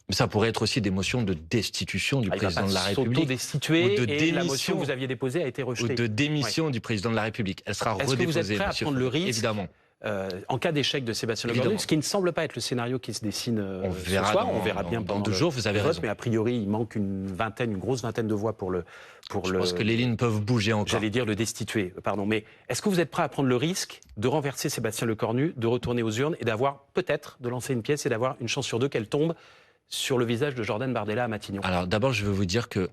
Ça pourrait être aussi des motions de destitution du président de la République. S'auto-destituer et la motion que vous aviez déposée a été rejetée. Ou de démission du président de la République. Elle sera redéposée. Est-ce que vous êtes prêt à prendre le risque, évidemment, en cas d'échec de Sébastien Lecornu, ce qui ne semble pas être le scénario qui se dessine ce soir, on verra bien dans 2 jours, vous avez raison. Mais a priori, il manque une grosse vingtaine de voix pour Je pense que les lignes peuvent bouger encore. J'allais dire le destituer, pardon. Mais est-ce que vous êtes prêt à prendre le risque de renverser Sébastien Lecornu, de retourner aux urnes et d'avoir peut-être de lancer une pièce et d'avoir une chance sur 2 qu'elle tombe sur le visage de Jordan Bardella à Matignon? Alors d'abord, je veux vous dire que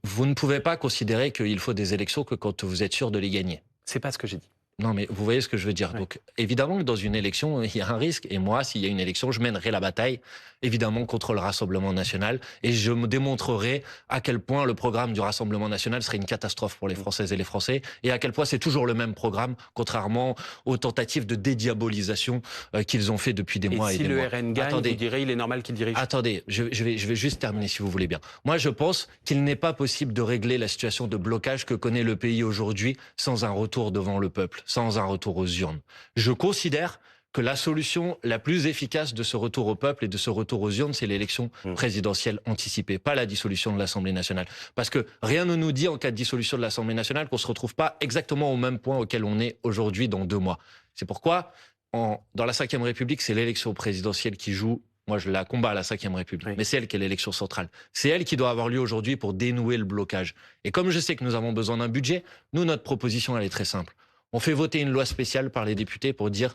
vous ne pouvez pas considérer qu'il faut des élections que quand vous êtes sûr de les gagner. C'est pas ce que j'ai dit. Non, mais vous voyez ce que je veux dire. Ouais. Donc, évidemment que dans une élection, il y a un risque. Et moi, s'il y a une élection, je mènerai la bataille, évidemment, contre le Rassemblement national. Et je me démontrerai à quel point le programme du Rassemblement national serait une catastrophe pour les Françaises et les Français. Et à quel point c'est toujours le même programme, contrairement aux tentatives de dédiabolisation qu'ils ont fait depuis des mois et des mois. Et si le RN gagne, vous direz il est normal qu'il dirige. Attendez, je vais juste terminer si vous voulez bien. Moi, je pense qu'il n'est pas possible de régler la situation de blocage que connaît le pays aujourd'hui sans un retour devant le peuple, sans un retour aux urnes. Je considère que la solution la plus efficace de ce retour au peuple et de ce retour aux urnes, c'est l'élection présidentielle anticipée, pas la dissolution de l'Assemblée nationale. Parce que rien ne nous dit en cas de dissolution de l'Assemblée nationale qu'on ne se retrouve pas exactement au même point auquel on est aujourd'hui dans 2 mois. C'est pourquoi, dans la Ve République, c'est l'élection présidentielle qui joue. Moi, je la combats à la Ve République, mais c'est elle qui est l'élection centrale. C'est elle qui doit avoir lieu aujourd'hui pour dénouer le blocage. Et comme je sais que nous avons besoin d'un budget, nous, notre proposition, elle est très simple. On fait voter une loi spéciale par les députés pour dire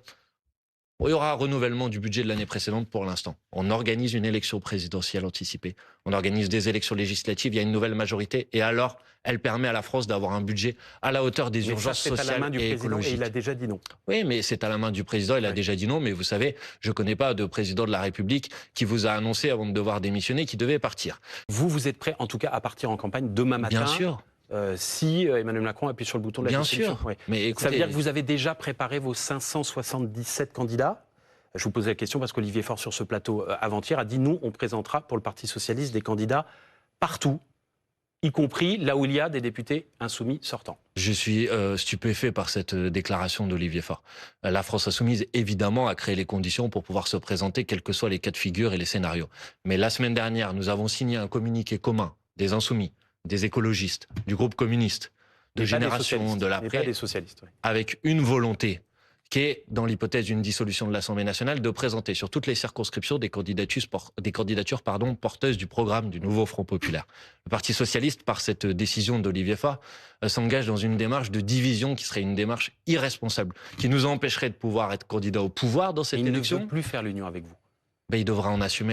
il y aura un renouvellement du budget de l'année précédente pour l'instant. On organise une élection présidentielle anticipée. On organise des élections législatives, il y a une nouvelle majorité. Et alors, elle permet à la France d'avoir un budget à la hauteur des urgences sociales et écologiques. Et il a déjà dit non. Oui, mais c'est à la main du président, il a déjà dit non. Mais vous savez, je ne connais pas de président de la République qui vous a annoncé avant de devoir démissionner qu'il devait partir. Vous êtes prêt en tout cas à partir en campagne demain matin? Bien sûr. Si Emmanuel Macron appuie sur le bouton de la dissolution. Bien sûr. Mais écoutez, ça veut dire que vous avez déjà préparé vos 577 candidats? Je vous pose la question parce qu'Olivier Faure, sur ce plateau avant-hier, a dit nous, on présentera pour le Parti socialiste des candidats partout, y compris là où il y a des députés insoumis sortants. Je suis stupéfait par cette déclaration d'Olivier Faure. La France insoumise, évidemment, a créé les conditions pour pouvoir se présenter, quels que soient les cas de figure et les scénarios. Mais la semaine dernière, nous avons signé un communiqué commun des insoumis, des écologistes, du groupe communiste, de Génération de l'après, des socialistes, oui. Avec une volonté qui est, dans l'hypothèse d'une dissolution de l'Assemblée nationale, de présenter sur toutes les circonscriptions des candidatures porteuses du programme du nouveau Front populaire. Le Parti socialiste, par cette décision d'Olivier Faure, s'engage dans une démarche de division qui serait une démarche irresponsable, qui nous empêcherait de pouvoir être candidat au pouvoir dans cette élection. Il ne veut plus faire l'union avec vous. Il devra en assumer